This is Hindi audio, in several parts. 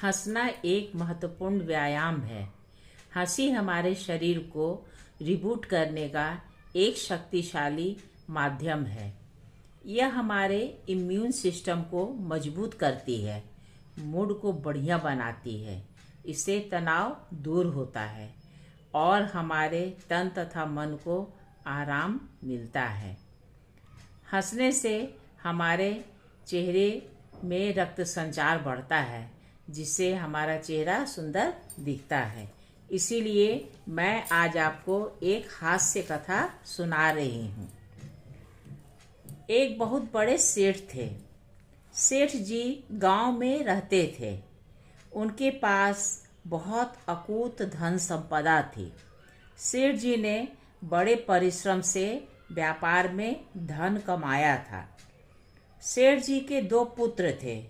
हंसना एक महत्वपूर्ण व्यायाम है। हंसी हमारे शरीर को रिबूट करने का एक शक्तिशाली माध्यम है। यह हमारे इम्यून सिस्टम को मजबूत करती है, मूड को बढ़िया बनाती है, इससे तनाव दूर होता है और हमारे तन तथा मन को आराम मिलता है। हंसने से हमारे चेहरे में रक्त संचार बढ़ता है, जिससे हमारा चेहरा सुंदर दिखता है। इसीलिए मैं आज आपको एक हास्य कथा सुना रही हूँ। एक बहुत बड़े सेठ थे। सेठ जी गांव में रहते थे। उनके पास बहुत अकूत धन संपदा थी। सेठ जी ने बड़े परिश्रम से व्यापार में धन कमाया था। सेठ जी के 2 पुत्र थे।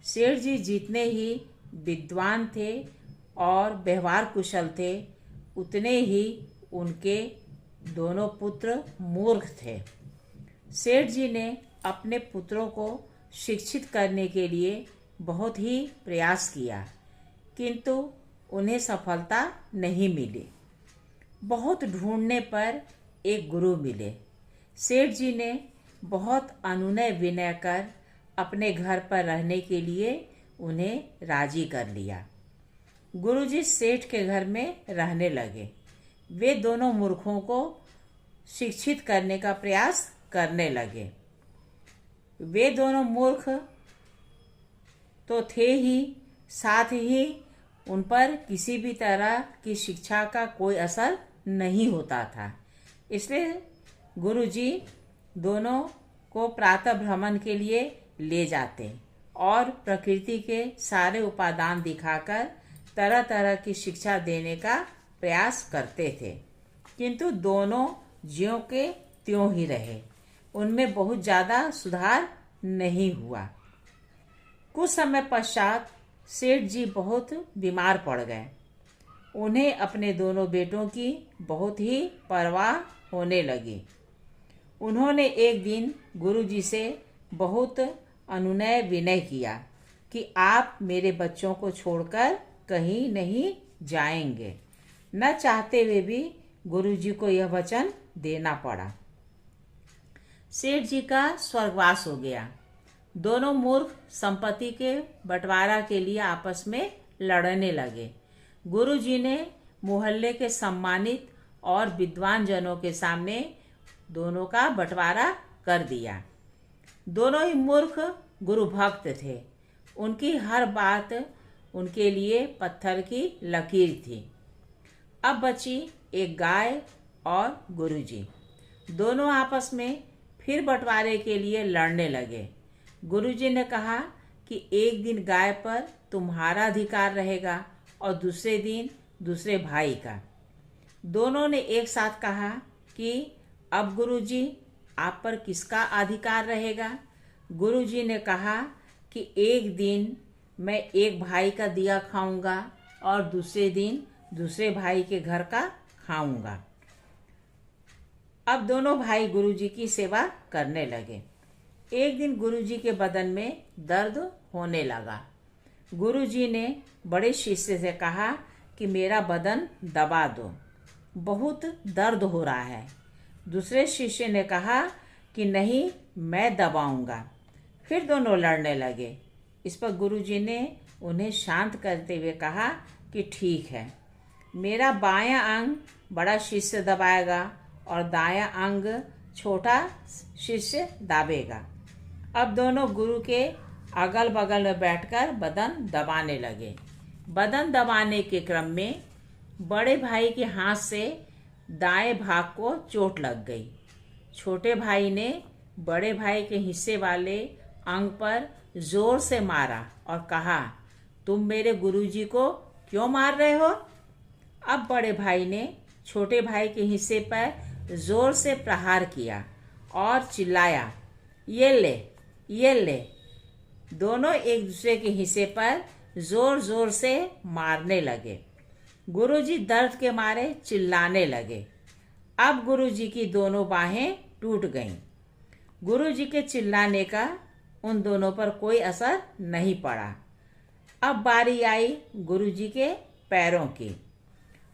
सेठ जी जितने ही विद्वान थे और व्यवहार कुशल थे, उतने ही उनके दोनों पुत्र मूर्ख थे। सेठ जी ने अपने पुत्रों को शिक्षित करने के लिए बहुत ही प्रयास किया, किंतु उन्हें सफलता नहीं मिली। बहुत ढूंढने पर एक गुरु मिले। सेठ जी ने बहुत अनुनय विनय कर अपने घर पर रहने के लिए उन्हें राजी कर लिया। गुरुजी सेठ के घर में रहने लगे। वे दोनों मूर्खों को शिक्षित करने का प्रयास करने लगे। वे दोनों मूर्ख तो थे ही, साथ ही उन पर किसी भी तरह की शिक्षा का कोई असर नहीं होता था। इसलिए गुरुजी दोनों को प्रातः भ्रमण के लिए ले जाते और प्रकृति के सारे उपादान दिखाकर तरह तरह की शिक्षा देने का प्रयास करते थे, किंतु दोनों ज्यों के त्यों ही रहे। उनमें बहुत ज़्यादा सुधार नहीं हुआ। कुछ समय पश्चात सेठ जी बहुत बीमार पड़ गए। उन्हें अपने दोनों बेटों की बहुत ही परवाह होने लगी। उन्होंने एक दिन गुरुजी से बहुत अनुनय विनय किया कि आप मेरे बच्चों को छोड़कर कहीं नहीं जाएंगे। न चाहते हुए भी गुरुजी को यह वचन देना पड़ा। सेठ जी का स्वर्गवास हो गया। दोनों मूर्ख संपत्ति के बंटवारा के लिए आपस में लड़ने लगे। गुरुजी ने मोहल्ले के सम्मानित और विद्वान जनों के सामने दोनों का बंटवारा कर दिया। दोनों ही मूर्ख गुरु भक्त थे। उनकी हर बात उनके लिए पत्थर की लकीर थी। अब बची एक गाय और गुरुजी। दोनों आपस में फिर बंटवारे के लिए लड़ने लगे। गुरुजी ने कहा कि एक दिन गाय पर तुम्हारा अधिकार रहेगा और दूसरे दिन दूसरे भाई का। दोनों ने एक साथ कहा कि अब गुरुजी आप पर किसका अधिकार रहेगा? गुरुजी ने कहा कि एक दिन मैं एक भाई का दिया खाऊंगा और दूसरे दिन दूसरे भाई के घर का खाऊंगा। अब दोनों भाई गुरुजी की सेवा करने लगे। एक दिन गुरुजी के बदन में दर्द होने लगा। गुरुजी ने बड़े शिष्य से कहा कि मेरा बदन दबा दो, बहुत दर्द हो रहा है। दूसरे शिष्य ने कहा कि नहीं, मैं दबाऊंगा। फिर दोनों लड़ने लगे। इस पर गुरुजी ने उन्हें शांत करते हुए कहा कि ठीक है, मेरा बायां अंग बड़ा शिष्य दबाएगा और दायां अंग छोटा शिष्य दाबेगा। अब दोनों गुरु के अगल बगल में बैठकर बदन दबाने लगे। बदन दबाने के क्रम में बड़े भाई के हाथ से दाएं भाग को चोट लग गई। छोटे भाई ने बड़े भाई के हिस्से वाले अंग पर जोर से मारा और कहा, तुम मेरे गुरुजी को क्यों मार रहे हो? अब बड़े भाई ने छोटे भाई के हिस्से पर जोर से प्रहार किया और चिल्लाया, ये ले, ये ले। दोनों एक दूसरे के हिस्से पर जोर जोर से मारने लगे। गुरुजी दर्द के मारे चिल्लाने लगे। अब गुरुजी की दोनों बाहें टूट गईं। गुरुजी के चिल्लाने का उन दोनों पर कोई असर नहीं पड़ा। अब बारी आई गुरुजी के पैरों की।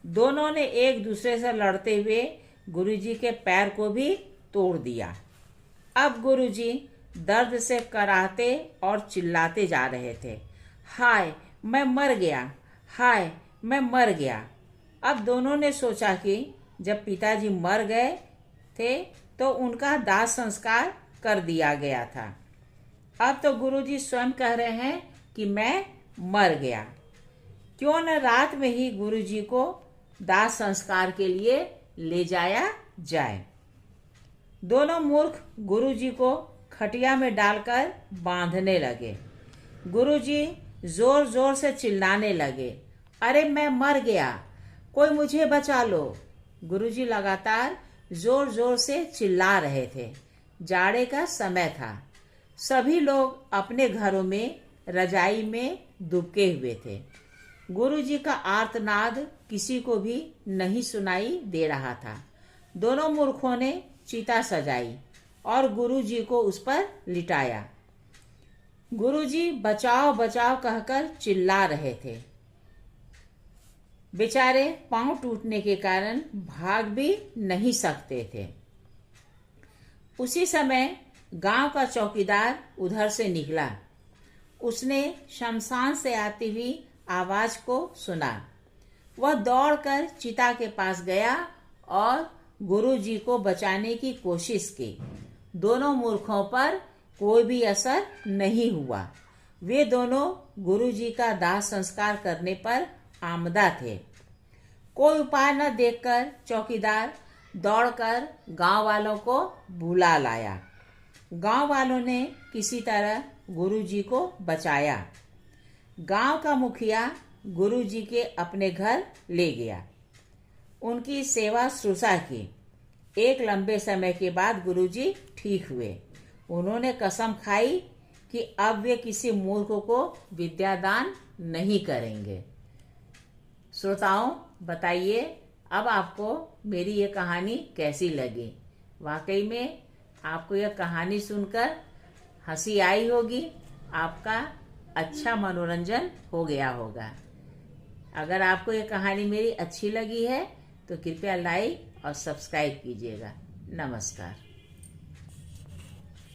दोनों ने एक दूसरे से लड़ते हुए गुरुजी के पैर को भी तोड़ दिया। अब गुरुजी दर्द से कराहते और चिल्लाते जा रहे थे, हाय मैं मर गया, हाय मैं मर गया। अब दोनों ने सोचा कि जब पिताजी मर गए थे तो उनका दाह संस्कार कर दिया गया था। अब तो गुरुजी स्वयं कह रहे हैं कि मैं मर गया। क्यों न रात में ही गुरुजी को दाह संस्कार के लिए ले जाया जाए। दोनों मूर्ख गुरुजी को खटिया में डालकर बांधने लगे। गुरुजी जोर जोर से चिल्लाने लगे, अरे मैं मर गया, कोई मुझे बचा लो। गुरुजी लगातार जोर जोर से चिल्ला रहे थे। जाड़े का समय था। सभी लोग अपने घरों में रजाई में दुबके हुए थे। गुरुजी का आर्तनाद किसी को भी नहीं सुनाई दे रहा था। दोनों मूर्खों ने चिता सजाई और गुरुजी को उस पर लिटाया। गुरुजी बचाओ बचाओ कहकर चिल्ला रहे थे। बेचारे पांव टूटने के कारण भाग भी नहीं सकते थे। उसी समय गांव का चौकीदार उधर से निकला। उसने शमशान से आती हुई आवाज को सुना। वह दौड़कर चिता के पास गया और गुरुजी को बचाने की कोशिश की। दोनों मूर्खों पर कोई भी असर नहीं हुआ। वे दोनों गुरुजी का दाह संस्कार करने पर आमदा थे। कोई उपाय न देखकर चौकीदार दौड़कर गांव वालों को बुला लाया। गांव वालों ने किसी तरह गुरुजी को बचाया। गांव का मुखिया गुरुजी के अपने घर ले गया। उनकी सेवा शुश्रूषा की। एक लंबे समय के बाद गुरुजी ठीक हुए। उन्होंने कसम खाई कि अब वे किसी मूर्ख को विद्यादान नहीं करेंगे। श्रोताओं, बताइए अब आपको मेरी ये कहानी कैसी लगी। वाकई में आपको यह कहानी सुनकर हंसी आई होगी, आपका अच्छा मनोरंजन हो गया होगा। अगर आपको ये कहानी मेरी अच्छी लगी है तो कृपया लाइक और सब्सक्राइब कीजिएगा। नमस्कार।